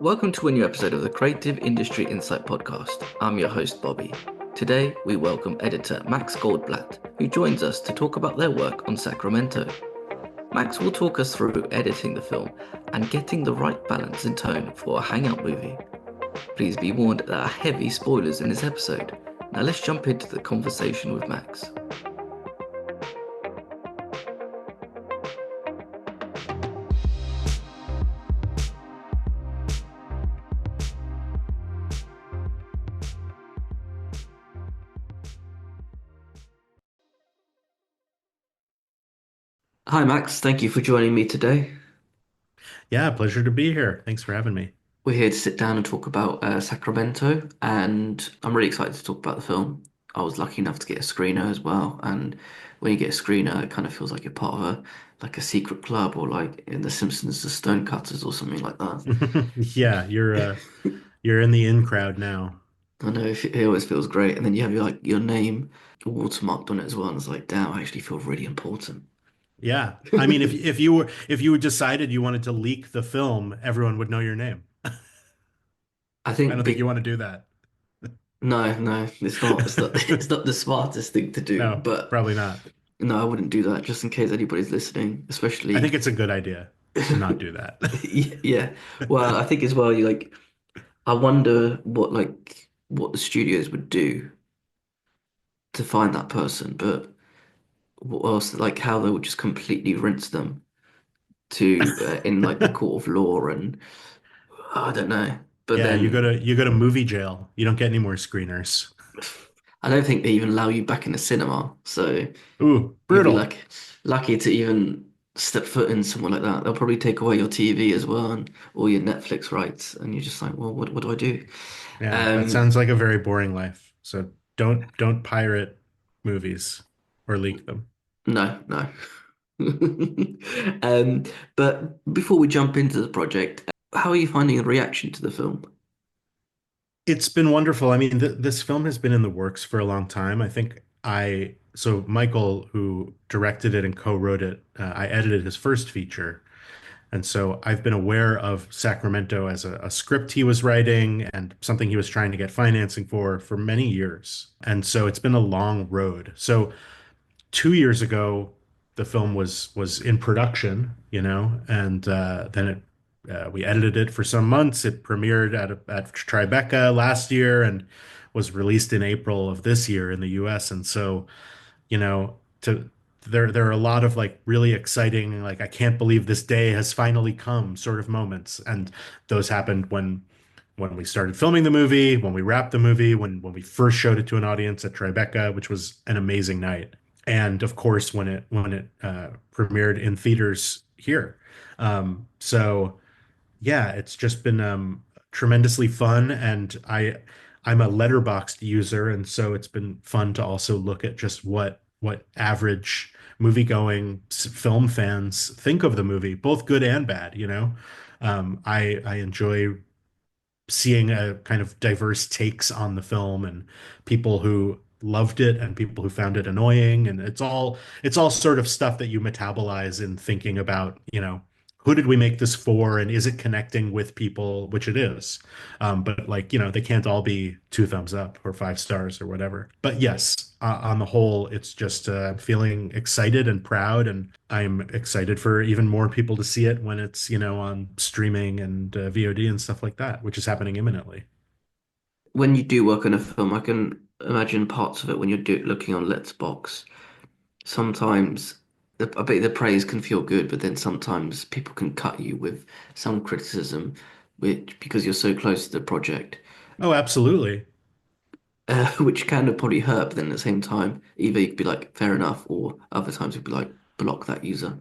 Welcome to a new episode of the Creative Industry Insight podcast. I'm your host, Bobby. Today, we welcome editor Max Goldblatt, who joins us to talk about their work on Sacramento. Max will talk us through editing the film and getting the right balance and tone for a hangout movie. Please be warned there are heavy spoilers in this episode. Now let's jump into the conversation with Max. Hi, Max. Thank you for joining me today. Yeah, pleasure to be here. Thanks for having me. We're here to sit down and talk about Sacramento, and I'm really excited to talk about the film. I was lucky enough to get a screener as well, and when you get a screener, it kind of feels like you're part of a secret club, or like in The Simpsons, the Stonecutters, or something like that. Yeah, you're in the in crowd now. I know it always feels great, and then you have your name watermarked on it as well, and it's like, damn, I actually feel really important. Yeah. I mean, if you decided you wanted to leak the film, everyone would know your name. I I think don't think you big. want to do that. No, no, it's not. It's not. It's not the smartest thing to do, No, but. probably not. No, I wouldn't do that just in case anybody's listening, I especially think it's a good idea to not do that. yeah. Well, I think as well, you like I wonder what the studios would do to find that person, but what else like how they would just completely rinse them to in like the court of law and I don't know. But Yeah, you go then to you go to movie jail. You don't get any more screeners. I don't think they even allow you back in the cinema. So Ooh, you'd be brutal. like lucky to even step foot in somewhere like that. They'll probably take away your TV as well and all your Netflix rights, and you're just like, well, what do I do? Yeah, that Um, sounds like a very boring life. So don't pirate movies or leak them. no, no. Um, but before we jump into the project, how are you finding the reaction to the film? It's been wonderful. I mean, this film has been in the works for a long time. I think so Michael, who directed it and co-wrote it, I edited his first feature. And so I've been aware of Sacramento as a script he was writing and something he was trying to get financing for many years. And so it's been a long road. So 2 years ago, the film was in production, and then we edited it for some months. It premiered at Tribeca last year and was released in April of this year in the U.S. And so, to there are a lot of like really exciting, like I can't believe this day has finally come sort of moments, and those happened when we started filming the movie, when we wrapped the movie, when we first showed it to an audience at Tribeca, which was an amazing night, and of course when it premiered in theaters here. So yeah, it's just been tremendously fun, and I'm a letterboxed user, and so it's been fun to also look at just what average movie-going film fans think of the movie, both good and bad, I enjoy seeing a kind of diverse takes on the film and people who loved it and people who found it annoying, and it's all sort of stuff that you metabolize in thinking about, who did we make this for and is it connecting with people, which it is. But like, they can't all be two thumbs up or 5 stars or whatever. But yes, on the whole, it's just feeling excited and proud, and I'm excited for even more people to see it when it's, on streaming and VOD and stuff like that, which is happening imminently. When you do work on a film, I can imagine parts of it when looking on Letterboxd. Sometimes I bet the praise can feel good, but then sometimes people can cut you with some criticism, which because you're so close to the project, Oh, absolutely. which kind of probably hurt. But then at the same time, either you could be like fair enough, or other times you'd be like block that user.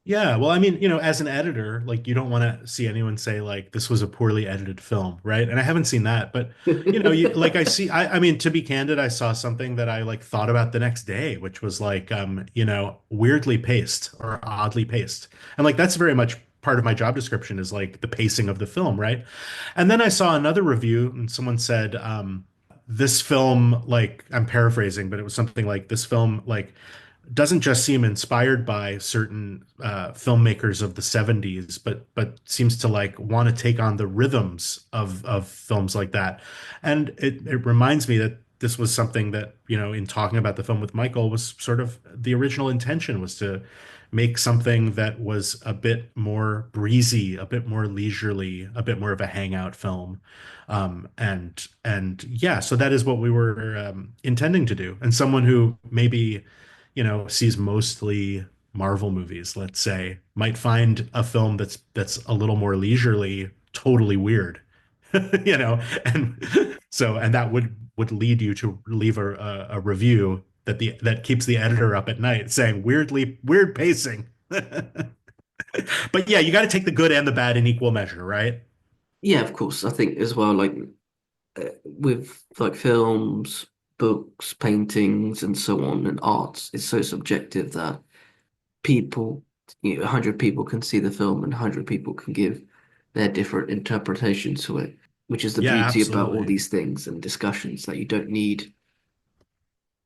Yeah, well, I mean, as an editor, like you don't want to see anyone say like this was a poorly edited film, right? And I haven't seen that, but like I mean, to be candid, I saw something that I like thought about the next day, which was like weirdly paced or oddly paced. And like that's very much part of my job description is like the pacing of the film, right? And then I saw another review and someone said this film, like I'm paraphrasing, but it was something like this film like doesn't just seem inspired by certain filmmakers of the 70s, but seems to like want to take on the rhythms of films like that. And it reminds me that this was something that, in talking about the film with Michael, was sort of the original intention was to make something that was a bit more breezy, a bit more leisurely, a bit more of a hangout film. And yeah, so that is what we were intending to do. And someone who maybe sees mostly Marvel movies, let's say, might find a film that's a little more leisurely totally weird. And and that would lead you to leave a review that keeps the editor up at night saying weirdly weird pacing. But yeah, you got to take the good and the bad in equal measure, right? Yeah, of course. I think as well, like with like films, books, paintings, and so on, and arts, it's so subjective that people, 100 people can see the film and 100 people can give their different interpretation to it, which is the Yeah, beauty about all absolutely. these things and discussions that you don't need.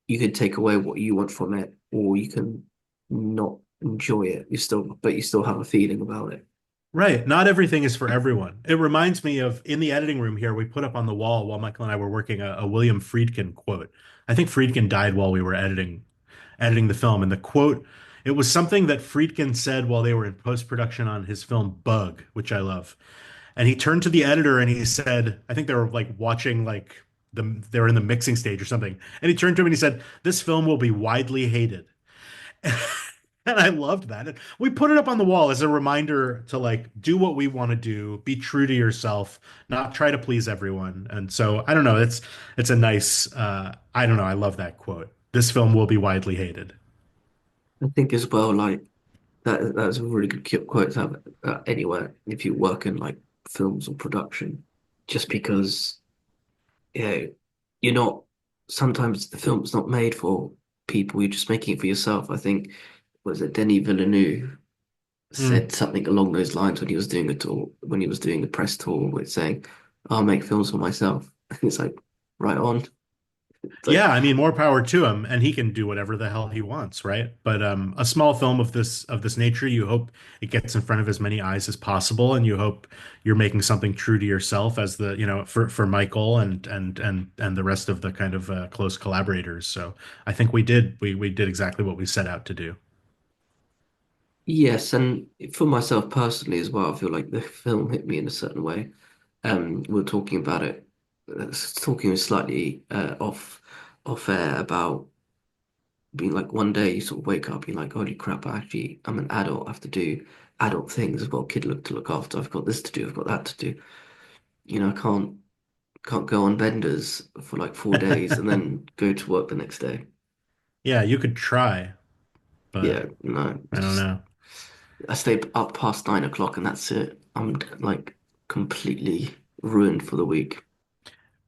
You can take away what you want from it, or you can not enjoy it. But you still have a feeling about it. Right. Not everything is for everyone. It reminds me of in the editing room here, we put up on the wall while Michael and I were working a William Friedkin quote. I think Friedkin died while we were editing the film. And the quote, it was something that Friedkin said while they were in post-production on his film Bug, which I love. And he turned to the editor and he said, I think they were like watching they were in the mixing stage or something. And he turned to him and he said, "This film will be widely hated." And I loved that. And we put it up on the wall as a reminder to like do what we want to do, be true to yourself, not try to please everyone. And so I don't know, it's a nice I don't know, I love that quote. This film will be widely hated. I think as well, like that's a really good quote to have anywhere if you work in like films or production, just because yeah, you're not. Sometimes the film's not made for people. You're just making it for yourself. I think was it Denis Villeneuve said Mm. something along those lines when he was doing a tour, when he was doing the press tour, with saying, "I'll make films for myself." It's like right on. It's Yeah, like I mean, more power to him, and he can do whatever the hell he wants, right? But a small film of this nature, you hope it gets in front of as many eyes as possible, and you hope you're making something true to yourself as for Michael and the rest of the kind of close collaborators. So I think we did exactly what we set out to do. yes, and for myself personally as well, I feel like the film hit me in a certain way. We are talking about it, talking slightly off air about being like one day you sort of wake up, you're like, holy crap, I'm an adult, I have to do adult things. I've got a kid to look after, I've got this to do, I've got that to do. I can't go on benders for like 4 days and then go to work the next day. Yeah, you could try, but Yeah, no, I it's don't just know. I stay up past 9 o'clock and that's it. I'm like completely ruined for the week.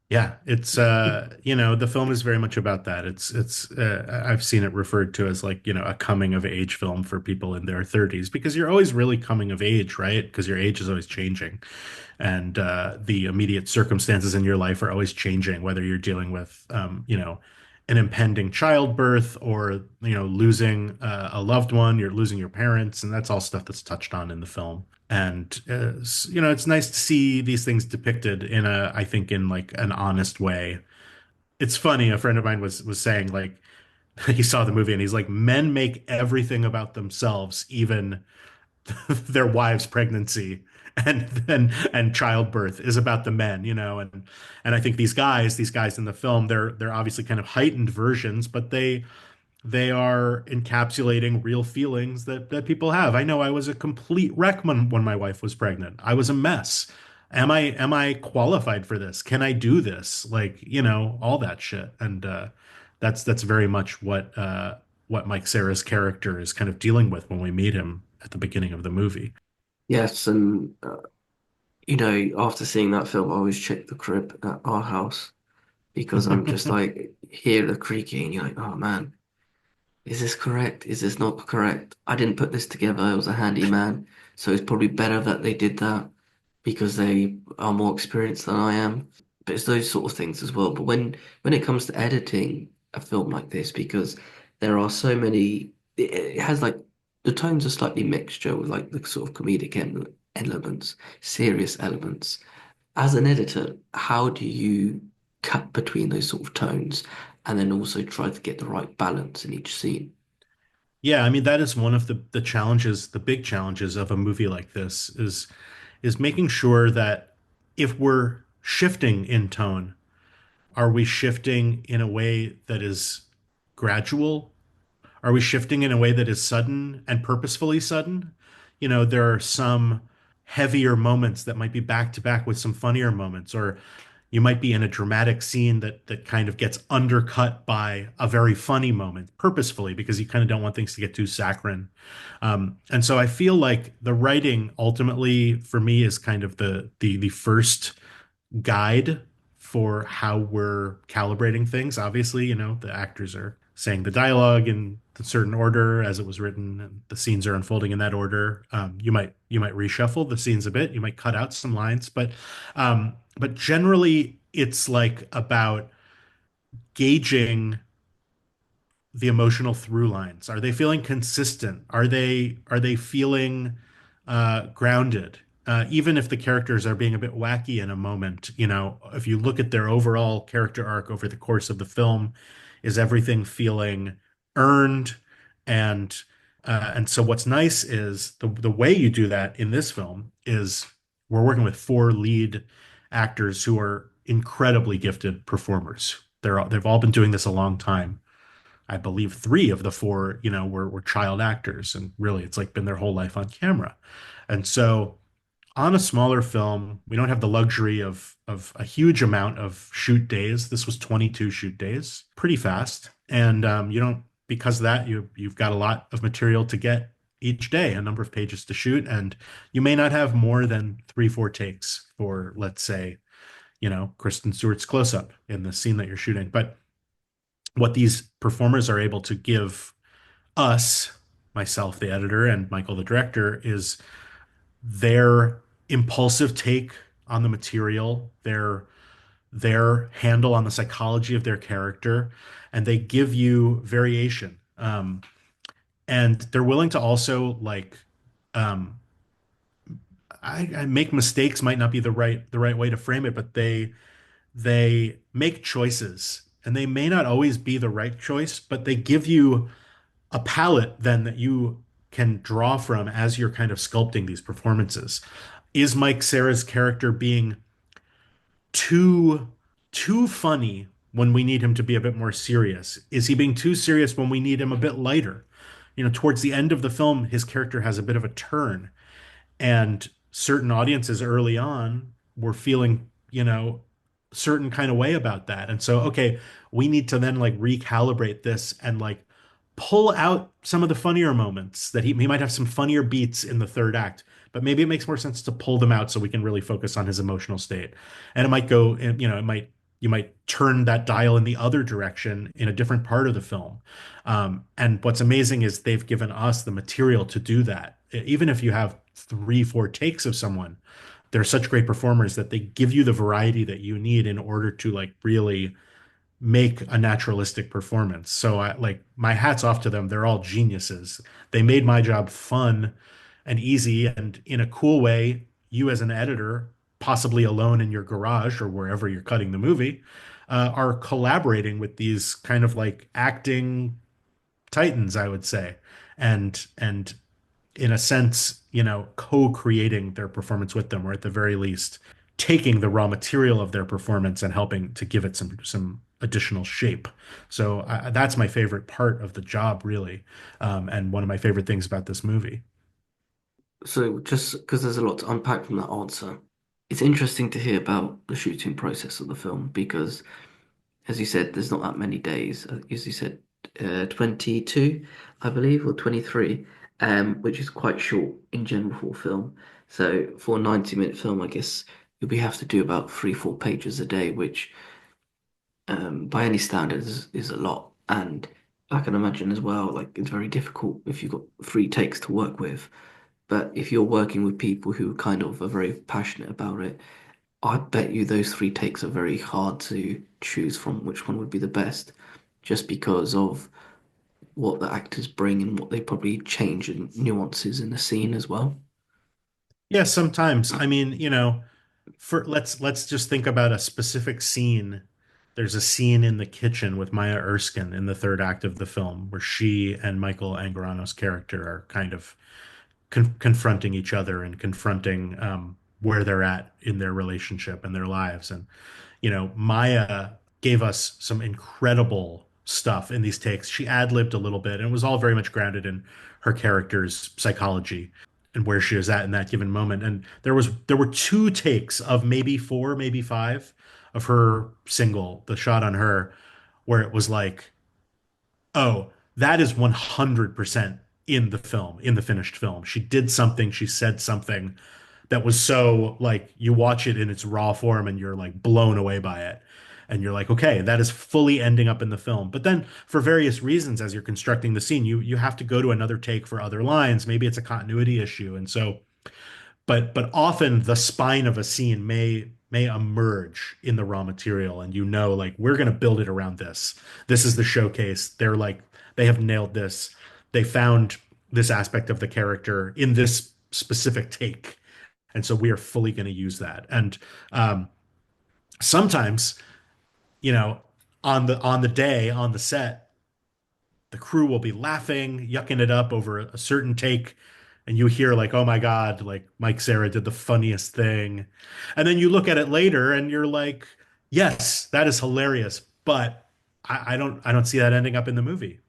Yeah, it's the film is very much about that. It's I've seen it referred to as like, a coming of age film for people in their 30s because you're always really coming of age, right? Because your age is always changing and the immediate circumstances in your life are always changing, whether you're dealing with an impending childbirth or, losing a loved one, you're losing your parents, and that's all stuff that's touched on in the film. And it's nice to see these things depicted I think, in like an honest way. It's funny. A friend of mine was saying like he saw the movie and he's like, men make everything about themselves, even their wife's pregnancy and childbirth is about the men, and I think these guys in the film, they're obviously kind of heightened versions, but they are encapsulating real feelings that people have. I know I was a complete wreck when my wife was pregnant. I was a mess. Am I qualified for this? Can I do this? Like, all that shit. And that's very much what Mike Cera's character is kind of dealing with when we meet him at the beginning of the movie. Yes, and after seeing that film, I always check the crib at our house because I'm just like hear the creaking, and you're like, oh man, is this correct? Is this not correct? I didn't put this together. It was a handyman, so it's probably better that they did that because they are more experienced than I am. But it's those sort of things as well. But when it comes to editing a film like this, because there are so many. It has like the tones are slightly mixture with like the sort of comedic elements, serious elements. As an editor, how do you cut between those sort of tones and then also try to get the right balance in each scene? Yeah, I mean that is one of the challenges, the big challenges of a movie like this is making sure that if we're shifting in tone, are we shifting in a way that is gradual? Are we shifting in a way that is sudden and purposefully sudden? You know, there are some heavier moments that might be back to back with some funnier moments, or you might be in a dramatic scene that kind of gets undercut by a very funny moment purposefully because you kind of don't want things to get too saccharine. And so I feel like the writing ultimately for me is kind of the first guide for how we're calibrating things. Obviously, you know, the actors are saying the dialogue in a certain order as it was written, and the scenes are unfolding in that order. You might reshuffle the scenes a bit, you might cut out some lines, but generally it's like about gauging the emotional through lines? Are they feeling consistent? Are they feeling grounded? Even if the characters are being a bit wacky in a moment, you know, if you look at their overall character arc over the course of the film, is everything feeling earned? And and so what's nice is the way you do that in this film is we're working with four lead actors who are incredibly gifted performers. They've all been doing this a long time. I believe three of the four, you know, were child actors, and really, it's like been their whole life on camera. And so, on a smaller film, we don't have the luxury of a huge amount of shoot days. This was 22 shoot days, pretty fast, and you don't because of that you've got a lot of material to get each day, a number of pages to shoot, and you may not have more than 3, 4 takes for, let's say, you know, Kristen Stewart's close up in the scene that you're shooting, but what these performers are able to give us, myself, the editor, and Michael, the director, is their impulsive take on the material, their handle on the psychology of their character, and they give you variation. And they're willing to also like um, I make mistakes might not be the right way to frame it, but they make choices, and they may not always be the right choice, but they give you a palette then that you can draw from as you're kind of sculpting these performances. Is Mike Sarah's character being too too funny when we need him to be a bit more serious? Is he being too serious when we need him a bit lighter? You know, towards the end of the film, his character has a bit of a turn, and certain audiences early on were feeling, you know, certain kind of way about that. And so, okay, we need to then like recalibrate this and like pull out some of the funnier moments that he might have some funnier beats in the third act, but maybe it makes more sense to pull them out so we can really focus on his emotional state. And it might go, you know, you might turn that dial in the other direction in a different part of the film. And what's amazing is they've given us the material to do that. Even if you have 3, 4 takes of someone, they're such great performers that they give you the variety that you need in order to like really make a naturalistic performance. So I like my hats off to them. They're all geniuses. They made my job fun and easy and in a cool way. You as an editor, possibly alone in your garage or wherever you're cutting the movie, are collaborating with these kind of like acting titans, I would say. And in a sense, you know, co-creating their performance with them, or at the very least, taking the raw material of their performance and helping to give it some additional shape. So that's my favorite part of the job, really, and one of my favorite things about this movie. So, just because there's a lot to unpack from that answer, it's interesting to hear about the shooting process of the film because, as you said, there's not that many days. As you said, 22, I believe, or 23, which is quite short in general for a film. So, for a 90-minute film, I guess you'll be have to do about 3, 4 pages a day, which by any standards is a lot. And I can imagine as well, like it's very difficult if you've got 3 takes to work with. But if you're working with people who kind of are very passionate about it, I bet you those 3 takes are very hard to choose from which one would be the best, just because of what the actors bring and what they probably change and nuances in the scene as well. Yeah, sometimes. I mean, for let's just think about a specific scene. There's a scene in the kitchen with Maya Erskine in the third act of the film where she and Michael Angarano's character are kind of confronting each other and confronting where they're at in their relationship and their lives. And Maya gave us some incredible stuff in these takes. She ad-libbed a little bit, and it was all very much grounded in her character's psychology and where she was at in that given moment. And there were two takes of maybe four, maybe five of her single, the shot on her, where it was like, oh, that is 100% in the film, in the finished film. She did something, she said something that was so like you watch it in its raw form and you're like blown away by it. And you're like, okay, that is fully ending up in the film. But then for various reasons, as you're constructing the scene, you have to go to another take for other lines. Maybe it's a continuity issue. And so but often the spine of a scene may emerge in the raw material and like we're going to build it around this. This is the showcase. They're like they have nailed this. They found this aspect of the character in this specific take. And so we are fully going to use that. And um, sometimes, you know, on the day on the set, the crew will be laughing, yucking it up over a certain take, and you hear like, "Oh my God, like Mike Cera did the funniest thing," and then you look at it later and you're like, "Yes, that is hilarious," but I don't see that ending up in the movie,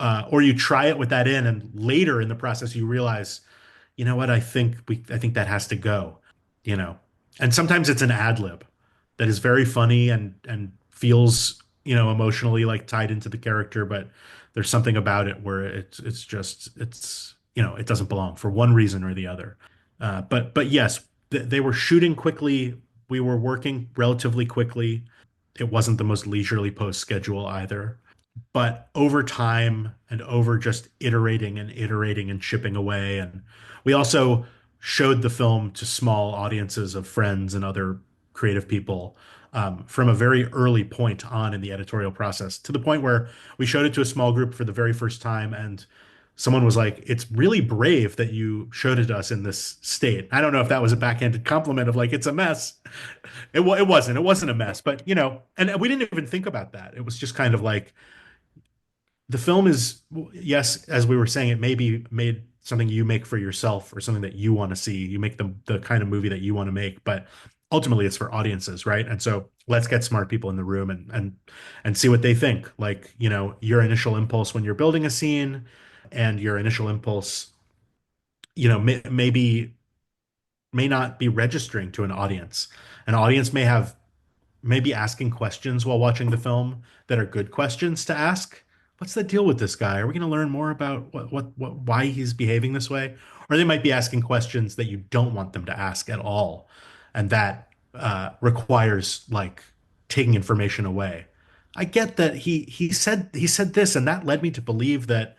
or you try it with that in, and later in the process you realize, you know what, I think that has to go, you know, and sometimes it's an ad lib that is very funny and feels emotionally like tied into the character, but there's something about it where it's just it doesn't belong for one reason or the other. But yes, they were shooting quickly. We were working relatively quickly. It wasn't the most leisurely post schedule either. But over time and over just iterating and chipping away. And we also showed the film to small audiences of friends and other creative people from a very early point on in the editorial process, to the point where we showed it to a small group for the very first time. And someone was like, "It's really brave that you showed it to us in this state." I don't know if that was a backhanded compliment of like, "It's a mess." It wasn't. It wasn't a mess. But, and we didn't even think about that. It was just kind of like, the film is, yes, as we were saying, it may be made something you make for yourself or something that you want to see. You make the kind of movie that you want to make, but ultimately it's for audiences, right? And so let's get smart people in the room and see what they think. Like, your initial impulse when you're building a scene and your initial impulse, maybe may not be registering to an audience. An audience may be asking questions while watching the film that are good questions to ask. What's the deal with this guy? Are we going to learn more about why he's behaving this way? Or they might be asking questions that you don't want them to ask at all, and that requires like taking information away. I get that he said this, and that led me to believe that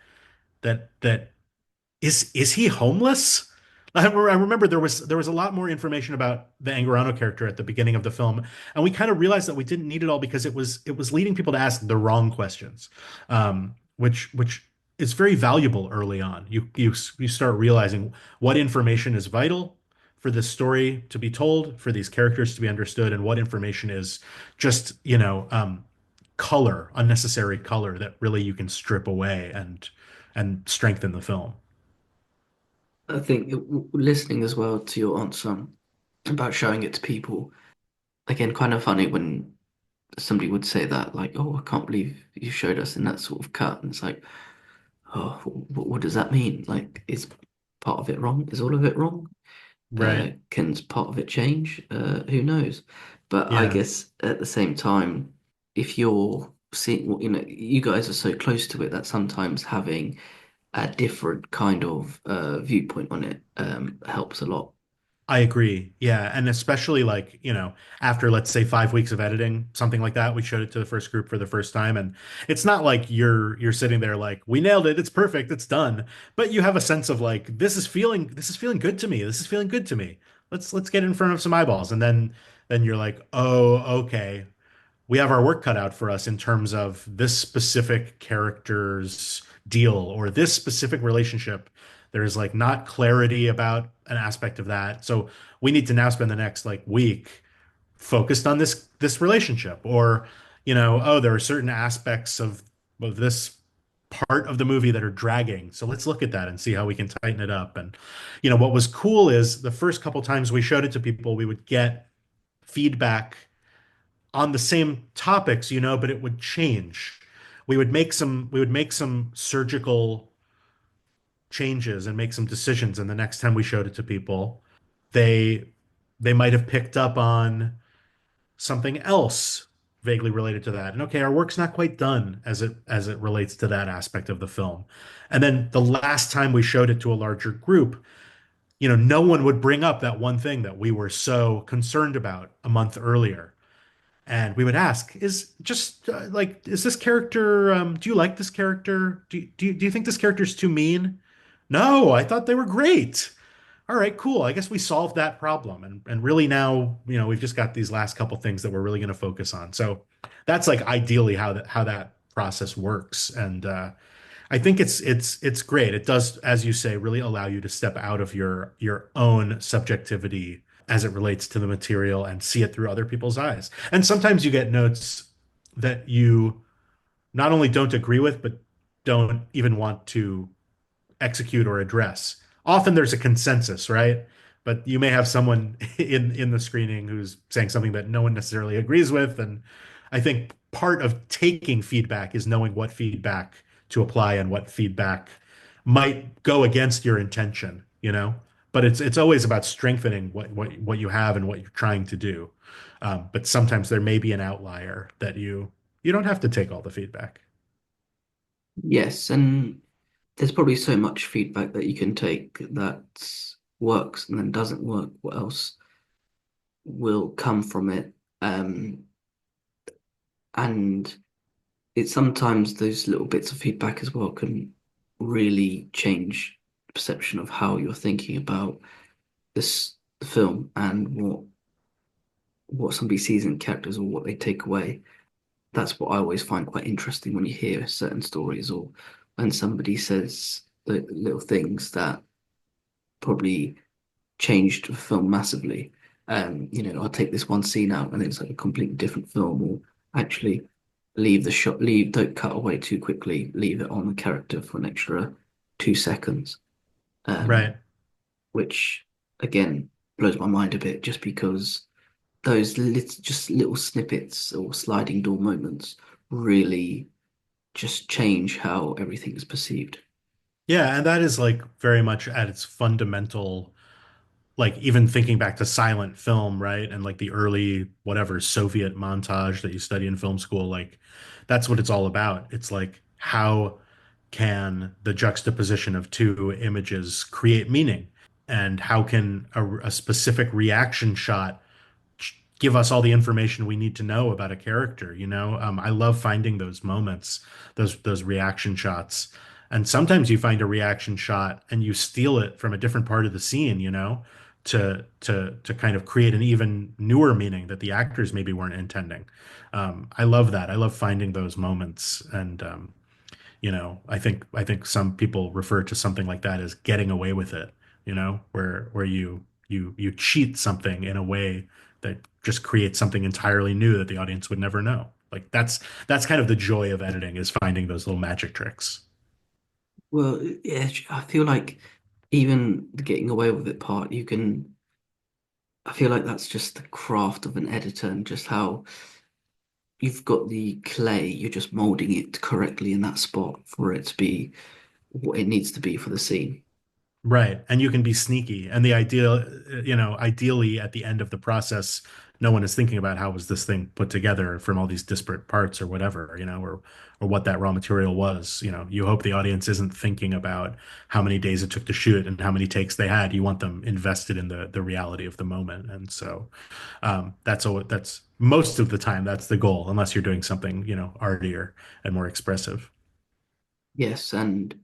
is he homeless? I remember there was a lot more information about the Angarano character at the beginning of the film, and we kind of realized that we didn't need it all because it was leading people to ask the wrong questions, which is very valuable early on. You start realizing what information is vital for this story to be told, for these characters to be understood, and what information is just color, unnecessary color that really you can strip away and strengthen the film. I think listening as well to your answer about showing it to people, again, kind of funny when somebody would say that, like, "Oh, I can't believe you showed us in that sort of cut." And it's like, oh, what does that mean? Like, is part of it wrong? Is all of it wrong? Right. Can part of it change? Who knows? But I Yeah, guess at the same time, if you're seeing, well, you guys are so close to it that sometimes having a different kind of viewpoint on it helps a lot. I agree. Yeah. And especially like, after let's say 5 weeks of editing, something like that, we showed it to the first group for the first time. And it's not like you're sitting there like, we nailed it, it's perfect, it's done. But you have a sense of like, this is feeling good to me. This is feeling good to me. Let's get in front of some eyeballs. And then you're like, oh, okay. we have our work cut out for us in terms of this specific character's deal or this specific relationship. There's like not clarity about an aspect of that. So we need to now spend the next like week focused on this relationship or oh, there are certain aspects of this part of the movie that are dragging, so let's look at that and see how we can tighten it up. And what was cool is the first couple times we showed it to people, we would get feedback on the same topics, but it would change. We would make some surgical changes and make some decisions, and the next time we showed it to people, they they might have picked up on something else vaguely related to that. And okay, our work's not quite done as it relates to that aspect of the film. And then the last time we showed it to a larger group, no one would bring up that one thing that we were so concerned about a month earlier. And we would ask, is this character, do you like this character? Do you think this character's too mean? No, I thought they were great. All right, cool. I guess we solved that problem. And really now, we've just got these last couple things that we're really going to focus on. So that's like ideally how that process works. And I think it's great. It does, as you say, really allow you to step out of your own subjectivity as it relates to the material and see it through other people's eyes. And sometimes you get notes that you not only don't agree with, but don't even want to execute or address. Often there's a consensus, right? But you may have someone in the screening who's saying something that no one necessarily agrees with. And I think part of taking feedback is knowing what feedback to apply and what feedback might go against your intention. But it's always about strengthening what you have and what you're trying to do. But sometimes there may be an outlier that you don't have to take all the feedback. Yes, and there's probably so much feedback that you can take that works and then doesn't work. What else will come from it? Um, and it's sometimes those little bits of feedback as well can really change the perception of how you're thinking about this film and what somebody sees in characters or what they take away. That's what I always find quite interesting when you hear certain stories or when somebody says the little things that probably changed the film massively. I'll take this one scene out and it's like a completely different film, or actually leave the shot, don't cut away too quickly, leave it on the character for an extra 2 seconds. Um, Right. which again blows my mind a bit just because just little snippets or sliding door moments really just change how everything is perceived. Yeah, and that is like very much at its fundamental, like even thinking back to silent film, right? And like the early whatever Soviet montage that you study in film school, like that's what it's all about. It's like how can the juxtaposition of two images create meaning? And how can a specific reaction shot give us all the information we need to know about a character? I love finding those moments, those reaction shots. And sometimes you find a reaction shot and you steal it from a different part of the scene, to kind of create an even newer meaning that the actors maybe weren't intending. I love that. I love finding those moments. And I think some people refer to something like that as getting away with it, where you cheat something in a way that just creates something entirely new that the audience would never know. Like that's kind of the joy of editing, is finding those little magic tricks. Well, yeah, I feel like even the getting away with it part, I feel like that's just the craft of an editor and just how you've got the clay, you're just molding it correctly in that spot for it to be what it needs to be for the scene. Right. And you can be sneaky. And the ideally at the end of the process, no one is thinking about how was this thing put together from all these disparate parts or whatever, or what that raw material was. You hope the audience isn't thinking about how many days it took to shoot and how many takes they had. You want them invested in the reality of the moment. And so that's most of the time that's the goal, unless you're doing something, artier and more expressive. Yes, and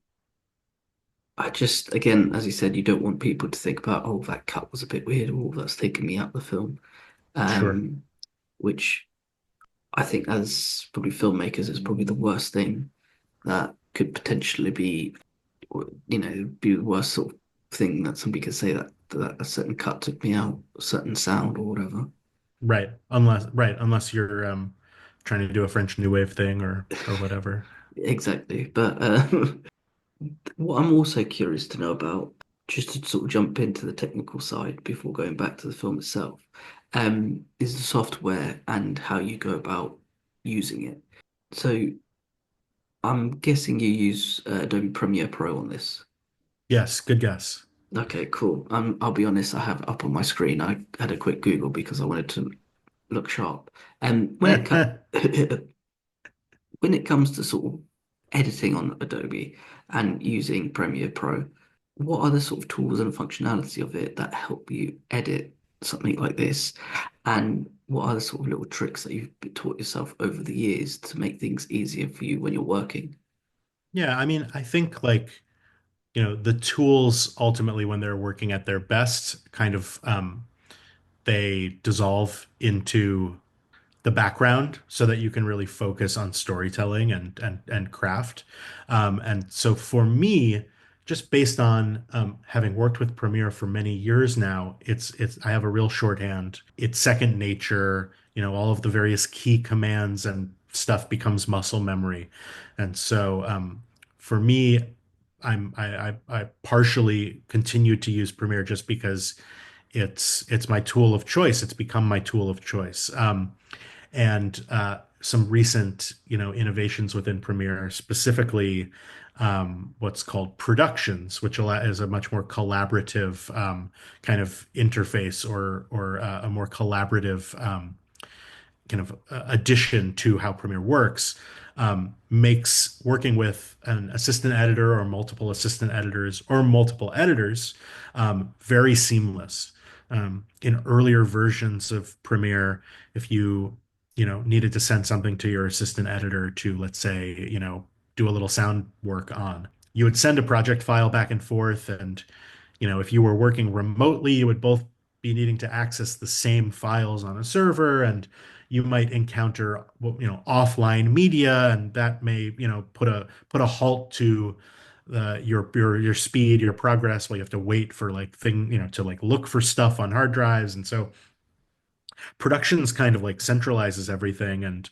I just, again, as you said, you don't want people to think about, oh, that cut was a bit weird, or that's taking me out of the film. Sure. Um, which I think as probably filmmakers, it's probably the worst thing that could potentially be, be the worst sort of thing that somebody could say that a certain cut took me out, a certain sound or whatever. Right, unless you're trying to do a French New Wave thing or whatever. Exactly. But what I'm also curious to know about, just to sort of jump into the technical side before going back to the film itself, is the software and how you go about using it. So I'm guessing you use Adobe Premiere Pro on this. Yes, good guess. Okay, cool. I'll be honest, I have up on my screen. I had a quick Google because I wanted to look sharp. And when it comes to sort of editing on Adobe and using Premiere Pro, what are the sort of tools and functionality of it that help you edit something like this? And what are the sort of little tricks that you've taught yourself over the years to make things easier for you when you're working? Yeah, I mean, I think like, the tools ultimately when they're working at their best, kind of they dissolve into the background so that you can really focus on storytelling and craft. And so for me, just based on having worked with Premiere for many years now, it's I have a real shorthand. It's second nature. All of the various key commands and stuff becomes muscle memory. And so for me, I partially continued to use Premiere just because it's my tool of choice. It's become my tool of choice. And some recent, innovations within Premiere, specifically what's called productions, which is a much more collaborative kind of interface or a more collaborative kind of addition to how Premiere works, makes working with an assistant editor or multiple assistant editors or multiple editors very seamless. In earlier versions of Premiere, if you needed to send something to your assistant editor to, let's say, do a little sound work on, you would send a project file back and forth, and if you were working remotely, you would both be needing to access the same files on a server, and you might encounter, well, offline media, and that may, put a halt to your speed, your progress. Well, you have to wait for like to like look for stuff on hard drives, and so productions kind of like centralizes everything, and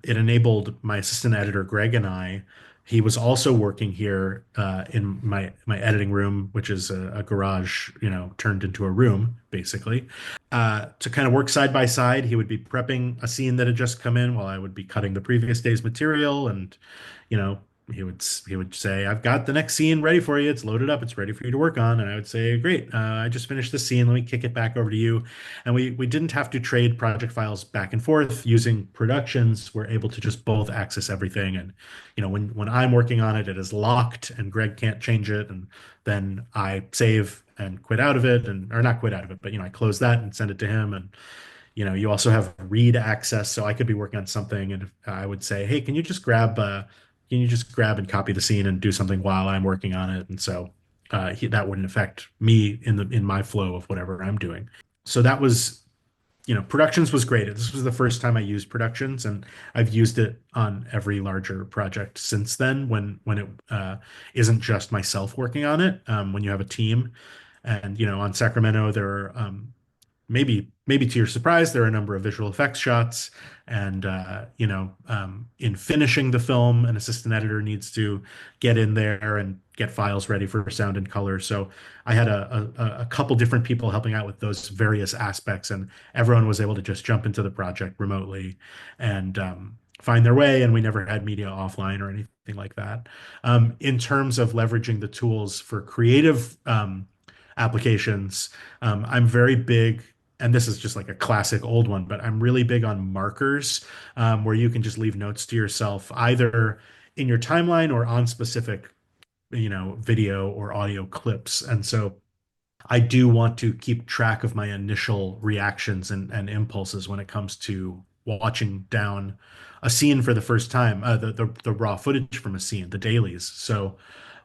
it enabled my assistant editor Greg and I. He was also working here in my editing room, which is a garage, turned into a room, basically, to kind of work side by side. He would be prepping a scene that had just come in while I would be cutting the previous day's material, and you know, he would say, "I've got the next scene ready for you. It's loaded up. It's ready for you to work on." And I would say, "Great. I just finished this scene. Let me kick it back over to you." And we didn't have to trade project files back and forth. Using productions, we're able to just both access everything. And when I'm working on it, it is locked, and Greg can't change it. And then I save and quit out of it, and or not quit out of it, but I close that and send it to him. And you also have read access, so I could be working on something, and I would say, "Hey, can you just grab and copy the scene and do something while I'm working on it?" And so that wouldn't affect me in my flow of whatever I'm doing. So that was, productions was great. This was the first time I used productions, and I've used it on every larger project since then. When it isn't just myself working on it, when you have a team, and on Sacramento there are maybe to your surprise, there are a number of visual effects shots, and in finishing the film, an assistant editor needs to get in there and get files ready for sound and color. So I had a couple different people helping out with those various aspects, and everyone was able to just jump into the project remotely and find their way, and we never had media offline or anything like that. In terms of leveraging the tools for creative applications, I'm very big, and this is just like a classic old one, but I'm really big on markers, where you can just leave notes to yourself either in your timeline or on specific, video or audio clips. And so I do want to keep track of my initial reactions and impulses when it comes to watching down a scene for the first time, the raw footage from a scene, the dailies. So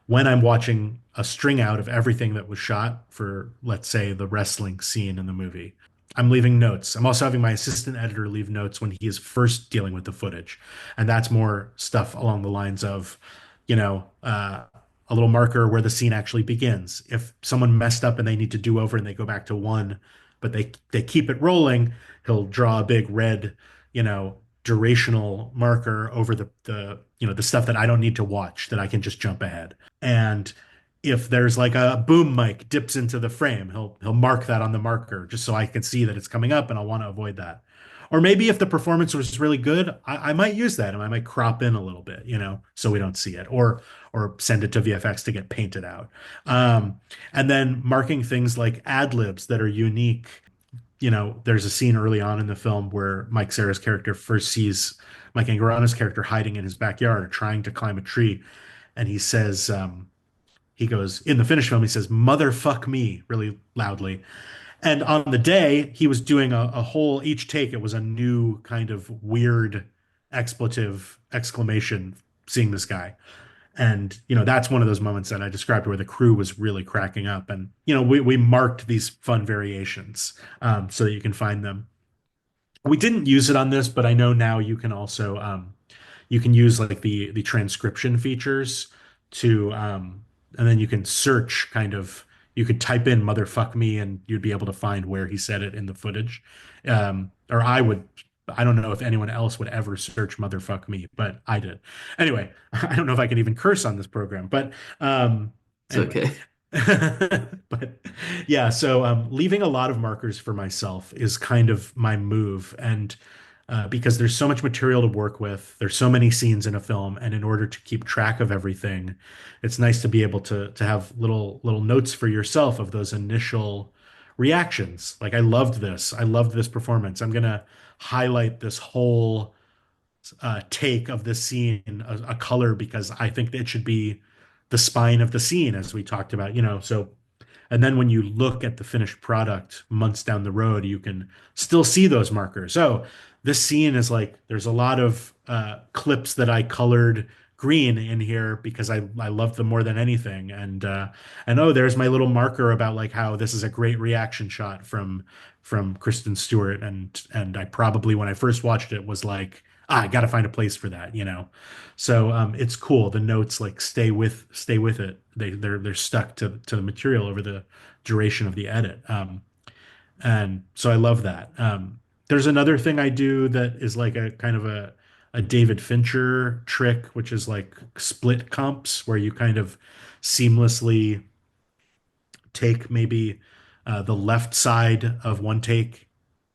when I'm watching a string out of everything that was shot for, let's say, the wrestling scene in the movie, I'm leaving notes. I'm also having my assistant editor leave notes when he is first dealing with the footage. And that's more stuff along the lines of, a little marker where the scene actually begins. If someone messed up and they need to do over and they go back to one, but they keep it rolling, he'll draw a big red, you know, durational marker over the stuff that I don't need to watch that I can just jump ahead. And if there's like a boom mic dips into the frame, he'll mark that on the marker just so I can see that it's coming up and I'll want to avoid that. Or maybe if the performance was really good, I might use that and I might crop in a little bit, so we don't see it, or send it to VFX to get painted out. And then marking things like ad libs that are unique. There's a scene early on in the film where Mike Cera's character first sees Mike Angorano's character hiding in his backyard or trying to climb a tree, and he goes in the finished film, he says, "Motherfuck me," really loudly. And on the day, he was doing a whole, each take, it was a new kind of weird expletive exclamation, seeing this guy. And, that's one of those moments that I described where the crew was really cracking up. And, we marked these fun variations so that you can find them. We didn't use it on this, but I know now you can also you can use like the transcription features to and then you can search kind of you could type in "motherfuck me" and you'd be able to find where he said it in the footage. Or I don't know if anyone else would ever search "motherfuck me," but I did. Anyway, I don't know if I can even curse on this program, but It's anyway. okay. But yeah, so leaving a lot of markers for myself is kind of my move. And because there's so much material to work with, there's so many scenes in a film, and in order to keep track of everything, it's nice to be able to have little notes for yourself of those initial reactions. Like, I loved this performance. I'm gonna highlight this whole take of this scene a color because I think that it should be the spine of the scene, as we talked about, so. And then when you look at the finished product months down the road, you can still see those markers. So this scene is like there's a lot of clips that I colored green in here because I love them more than anything. And oh, there's my little marker about like how this is a great reaction shot from Kristen Stewart. And I probably when I first watched it was like, I got to find a place for that. So it's cool. The notes like stay with it. They're stuck to the material over the duration of the edit. And so I love that. There's another thing I do that is like a kind of a David Fincher trick, which is like split comps, where you kind of seamlessly take maybe the left side of one take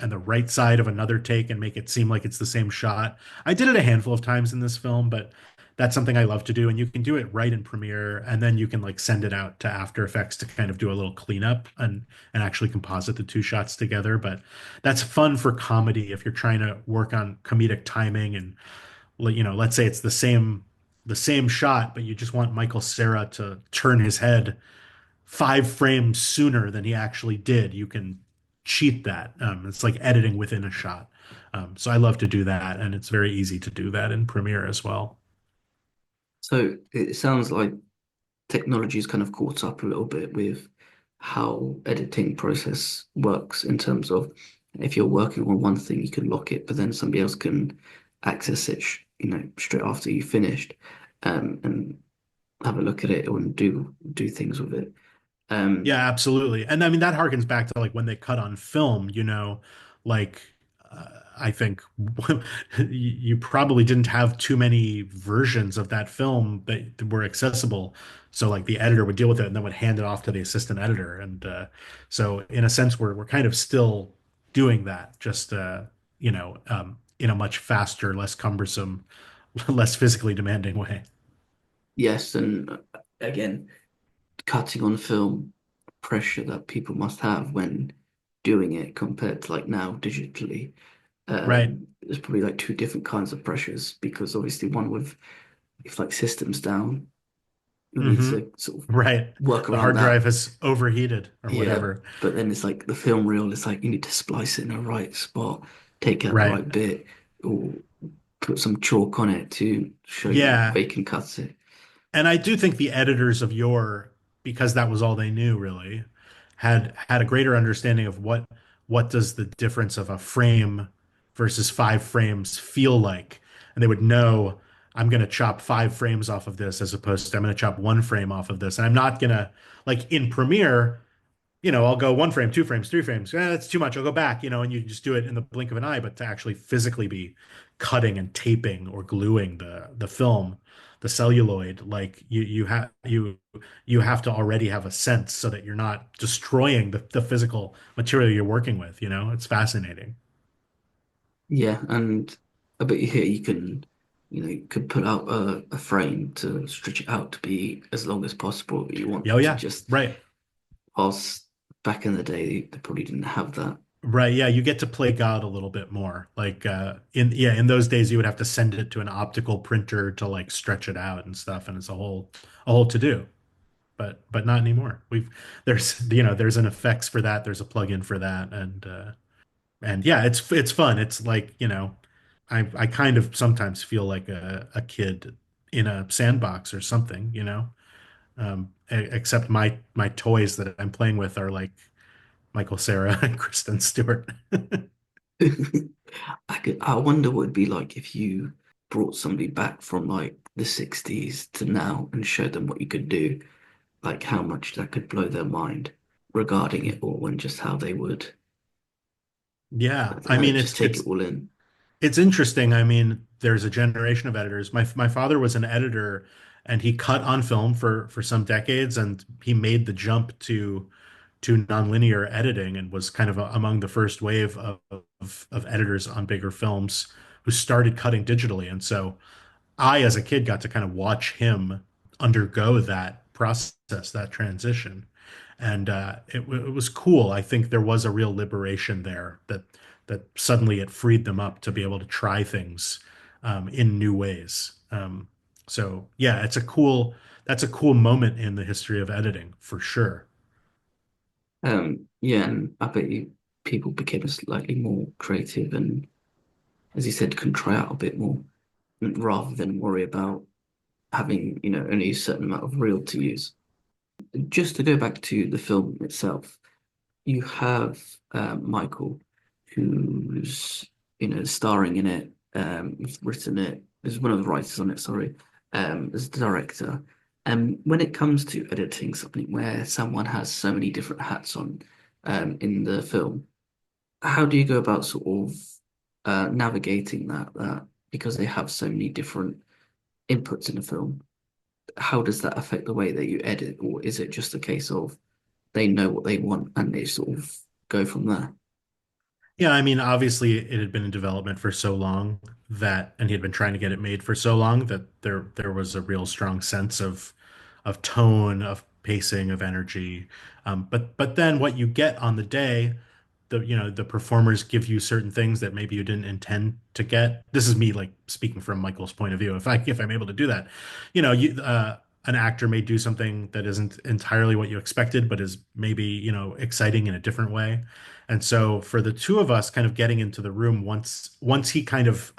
and the right side of another take and make it seem like it's the same shot. I did it a handful of times in this film, but that's something I love to do. And you can do it right in Premiere, and then you can like send it out to After Effects to kind of do a little cleanup and actually composite the two shots together. But that's fun for comedy if you're trying to work on comedic timing and let's say it's the same shot, but you just want Michael Cera to turn his head 5 frames sooner than he actually did. You can cheat that. It's like editing within a shot. So I love to do that, and it's very easy to do that in Premiere as well. So it sounds like technology's kind of caught up a little bit with how editing process works in terms of if you're working on one thing, you can lock it, but then somebody else can access it, straight after you finished, and have a look at it and do things with it. Um, Yeah, absolutely. And I mean, that harkens back to like when they cut on film, like I think you probably didn't have too many versions of that film that were accessible. So like the editor would deal with it and then would hand it off to the assistant editor. And so in a sense, we're kind of still doing that, just in a much faster, less cumbersome, less physically demanding way. yes, and again, cutting on film, pressure that people must have when doing it compared to like now digitally. Right. There's probably like two different kinds of pressures because obviously one with if like systems down, you'll need Hmm. to sort of Right. work The around hard that. drive has overheated or Yeah, whatever. but then it's like the film reel, it's like you need to splice it in the right spot, take out the Right. right bit, or put some chalk on it to show you Yeah. where you can cut it. And I do think the editors of yore, because that was all they knew really, had a greater understanding of what does the difference of a frame versus 5 frames feel like? And they would know I'm going to chop 5 frames off of this as opposed to I'm going to chop 1 frame off of this. And I'm not going to, like in Premiere, I'll go 1 frame, 2 frames, 3 frames. That's too much. I'll go back, and you just do it in the blink of an eye. But to actually physically be cutting and taping or gluing the film, the celluloid, like you have to already have a sense so that you're not destroying the physical material you're working with. It's fascinating. Yeah, and I bet you here you could put out a frame to stretch it out to be as long as possible. But you Oh want to yeah, just, right. whilst back in the day, they probably didn't have that. Right, yeah, you get to play God a little bit more. Like in those days you would have to send it to an optical printer to like stretch it out and stuff, and it's a whole to do. But not anymore. There's an effects for that, there's a plugin for that, and yeah, it's fun. It's like, I kind of sometimes feel like a kid in a sandbox or something, except my toys that I'm playing with are like Michael Cera and Kristen Stewart. I wonder what it'd be like if you brought somebody back from like the 60s to now and showed them what you could do, like how much that could blow their mind regarding it all and just how they would, Yeah, I don't I know, mean just it's take it it's all in. it's interesting. I mean, there's a generation of editors. My father was an editor, and he cut on film for some decades, and he made the jump to nonlinear editing and was kind of among the first wave of editors on bigger films who started cutting digitally. And so I, as a kid, got to kind of watch him undergo that process, that transition, and it was cool. I think there was a real liberation there that suddenly it freed them up to be able to try things in new ways. So yeah, that's a cool moment in the history of editing for sure. Yeah, and I bet you people became slightly more creative and, as you said, can try out a bit more rather than worry about having, only a certain amount of reel to use. Just to go back to the film itself, you have Michael, who's starring in it. He's written it. Is one of the writers on it. Sorry, as the director. When it comes to editing something where someone has so many different hats on, in the film, how do you go about sort of navigating that because they have so many different inputs in the film? How does that affect the way that you edit, or is it just a case of they know what they want and they sort of go from there? Yeah, I mean, obviously it had been in development for so long and he had been trying to get it made for so long that there was a real strong sense of tone, of pacing, of energy. But then what you get on the day, the performers give you certain things that maybe you didn't intend to get. This is me like speaking from Michael's point of view. If I'm able to do that, an actor may do something that isn't entirely what you expected, but is maybe, exciting in a different way. And so for the two of us kind of getting into the room once he kind of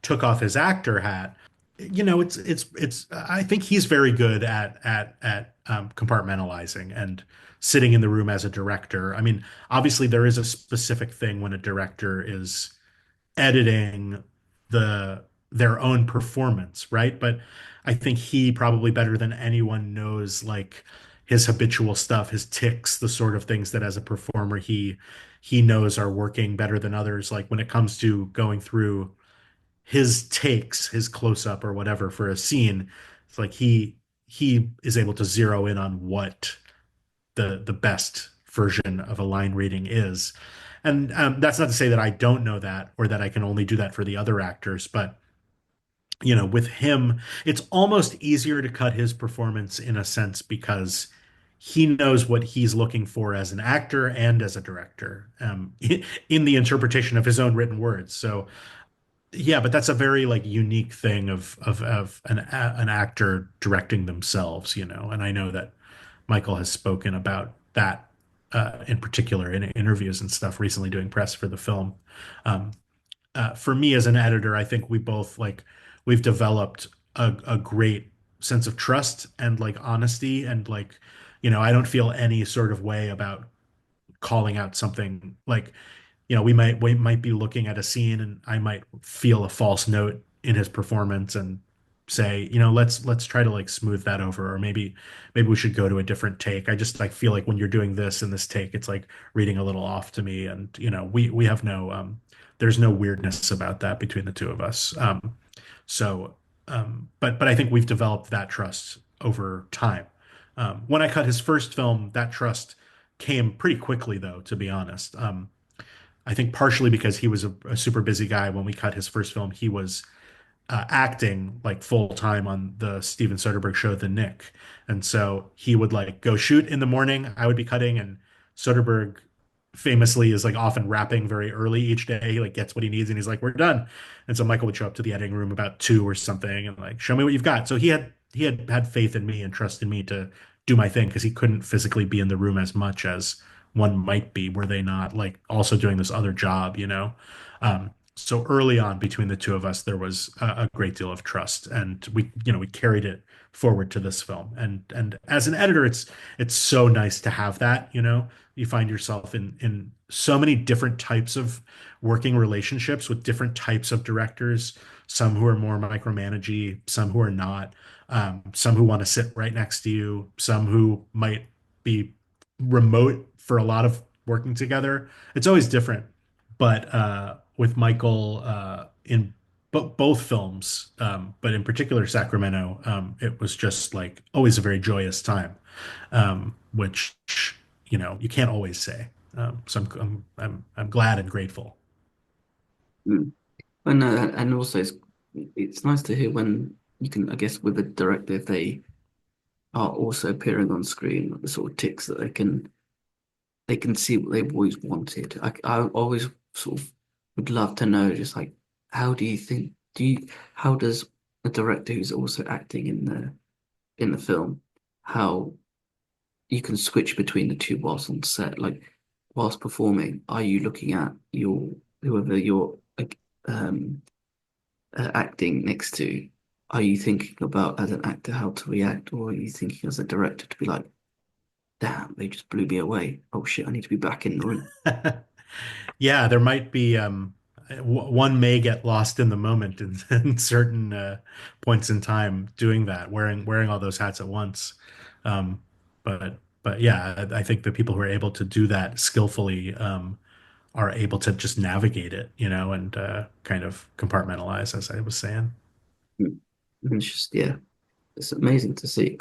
took off his actor hat, it's I think he's very good at compartmentalizing and sitting in the room as a director. I mean, obviously there is a specific thing when a director is editing their own performance, right? But I think he probably better than anyone knows like his habitual stuff, his tics, the sort of things that as a performer he knows are working better than others. Like when it comes to going through his takes, his close up or whatever for a scene, it's like he is able to zero in on what the best version of a line reading is. And that's not to say that I don't know that or that I can only do that for the other actors, but with him, it's almost easier to cut his performance in a sense because he knows what he's looking for as an actor and as a director, in the interpretation of his own written words. So yeah, but that's a very like unique thing of an actor directing themselves, and I know that Michael has spoken about that in particular in interviews and stuff recently doing press for the film. Um, for me as an editor, I think we've developed a great sense of trust and like honesty and like, I don't feel any sort of way about calling out something like, we might be looking at a scene and I might feel a false note in his performance and say, let's try to like smooth that over, or maybe we should go to a different take. I just like feel like when you're doing this in this take, it's like reading a little off to me. And we have no there's no weirdness about that between the two of us. So but I think we've developed that trust over time. When I cut his first film, that trust came pretty quickly, though, to be honest. I think partially because he was a super busy guy. When we cut his first film, he was acting like full time on the Steven Soderbergh show, The Nick. And so he would like go shoot in the morning. I would be cutting, and Soderbergh famously is like often wrapping very early each day. He like gets what he needs, and he's like, "We're done." And so Michael would show up to the editing room about 2 or something, and like, "Show me what you've got." So he had faith in me and trust in me to do my thing because he couldn't physically be in the room as much as one might be were they not like also doing this other job. So early on between the two of us, there was a great deal of trust, and we carried it forward to this film. And as an editor, it's so nice to have that. You find yourself in so many different types of working relationships with different types of directors, some who are more micromanagey, some who are not, some who want to sit right next to you, some who might be remote for a lot of working together. It's always different. But with Michael in both films, but in particular Sacramento, it was just like always a very joyous time, which you can't always say. So I'm glad and grateful. Mm. And also it's nice to hear when you can, I guess, with a director, if they are also appearing on screen, like the sort of ticks that they can see what they've always wanted. I always sort of would love to know, just like, how do you think, how does a director who's also acting in the film, how you can switch between the two whilst on set, like whilst performing, are you looking at your whoever you're like, um acting next to? Are you thinking about as an actor how to react, or are you thinking as a director to be like, damn, they just blew me away. Oh shit, I need to be back in the room. Yeah, there might be one may get lost in the moment in certain points in time doing that, wearing all those hats at once. But yeah, I think the people who are able to do that skillfully are able to just navigate it, and kind of compartmentalize, as I was saying. And it's just, yeah, it's amazing to see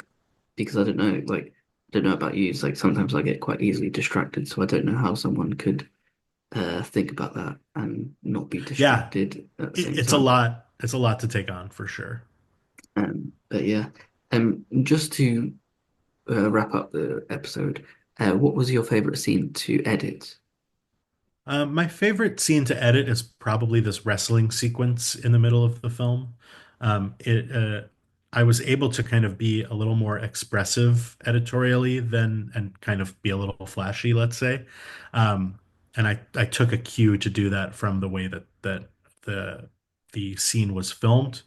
because I don't know, like, I don't know about you. It's like sometimes I get quite easily distracted, so I don't know how someone could think about that and not be Yeah, distracted at the it, same it's a time. lot. It's a lot to take on for sure. But yeah, just to wrap up the episode, what was your favorite scene to edit? My favorite scene to edit is probably this wrestling sequence in the middle of the film. I was able to kind of be a little more expressive editorially than and kind of be a little flashy, let's say. Um, and I took a cue to do that from the way that the the scene was filmed,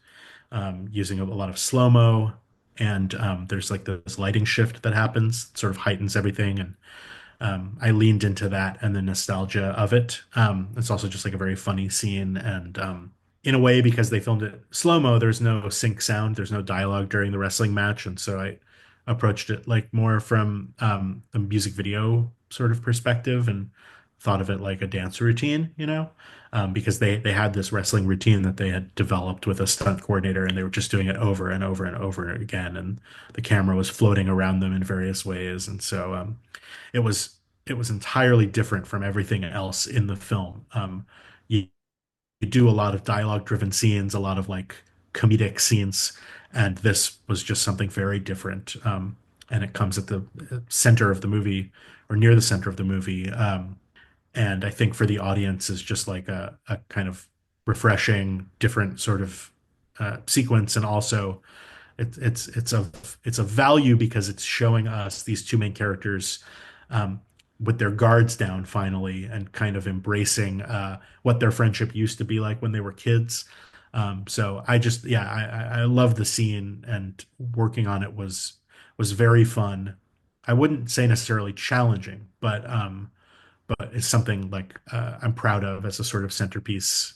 using a lot of slow-mo, and there's like this lighting shift that happens, sort of heightens everything, and I leaned into that and the nostalgia of it. It's also just like a very funny scene, and in a way, because they filmed it slow mo, there's no sync sound, there's no dialogue during the wrestling match, and so I approached it like more from a music video sort of perspective and thought of it like a dance routine, because they had this wrestling routine that they had developed with a stunt coordinator, and they were just doing it over and over and over again, and the camera was floating around them in various ways, and so it was it was entirely different from everything else in the film. You do a lot of dialogue driven scenes, a lot of like comedic scenes, and this was just something very different. And it comes at the center of the movie or near the center of the movie. And I think for the audience is just like a kind of refreshing, different sort of sequence, and also it's a value because it's showing us these two main characters um, with their guards down finally and kind of embracing what their friendship used to be like when they were kids. So I just yeah I love the scene, and working on it was very fun. I wouldn't say necessarily challenging, but but it's something like I'm proud of as a sort of centerpiece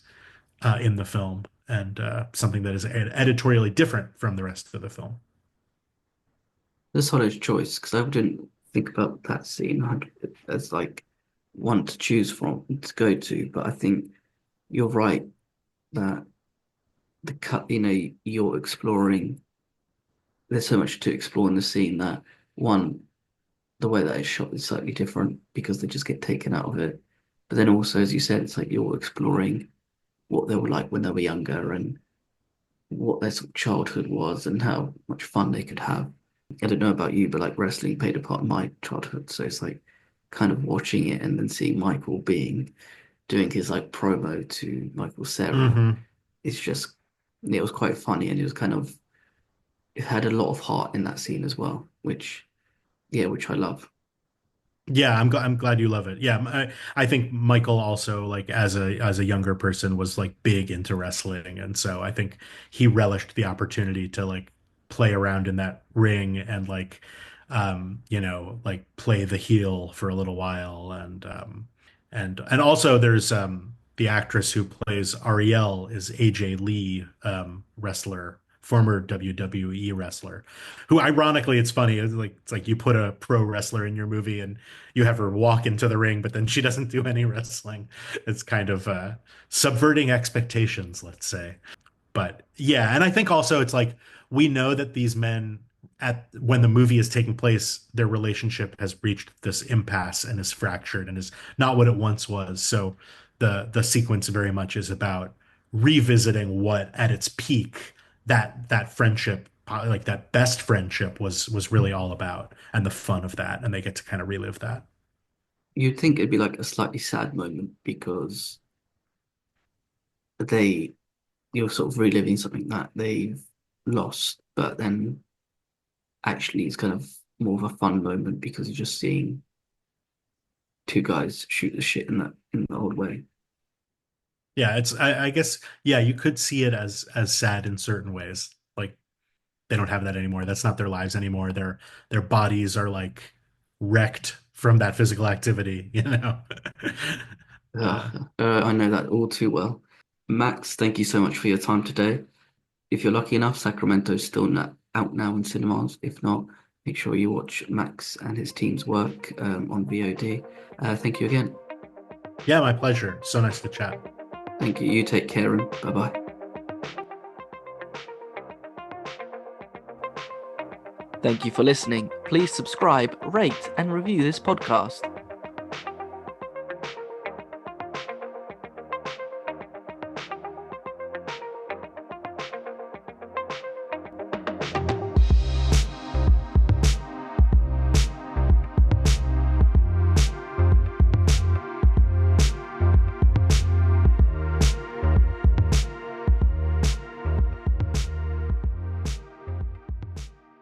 in the film, and something that is editorially different from the rest of the film. That's a solid choice because I wouldn't think about that scene as like one to choose from to go to, but I think you're right that the cut, you're exploring. There's so much to explore in the scene that one, the way that it's shot is slightly different because they just get taken out of it. But then also, as you said, it's like you're exploring what they were like when they were younger and what their sort of childhood was and how much fun they could have. I don't know about you, but like wrestling played a part in my childhood. So it's like kind of watching it and then seeing Michael doing his like promo to Michael Cera. Hmm. It's just, it was quite funny and it was kind of, it had a lot of heart in that scene as well, which I love. Yeah, I'm glad you love it. Yeah, I think Michael also, like, as a younger person, was like big into wrestling, and so I think he relished the opportunity to like play around in that ring and like like play the heel for a little while, and also there's the actress who plays Ariel is AJ Lee, wrestler, former WWE wrestler, who ironically, it's funny, it's like you put a pro wrestler in your movie and you have her walk into the ring, but then she doesn't do any wrestling. It's kind of subverting expectations, let's say. But yeah, and I think also it's like we know that these men, at when the movie is taking place, their relationship has reached this impasse and is fractured and is not what it once was. So the sequence very much is about revisiting what at its peak that friendship, like that best friendship, was really all about, and the fun of that, and they get to kind of relive that. You'd think it'd be like a slightly sad moment because they you're sort of reliving something that they've lost, but then actually it's kind of more of a fun moment because you're just seeing two guys shoot the shit in the old way. Yeah, I guess yeah, you could see it as sad in certain ways. Like they don't have that anymore. That's not their lives anymore. Their bodies are like wrecked from that physical activity, you know. Uh, I know that all too well. Max, thank you so much for your time today. If you're lucky enough, Sacramento's still not out now in cinemas. If not, make sure you watch Max and his team's work on VOD. Thank you again. yeah, my pleasure. So nice to chat. Thank you. You take care and bye bye. Thank you for listening. Please subscribe, rate, and review this podcast.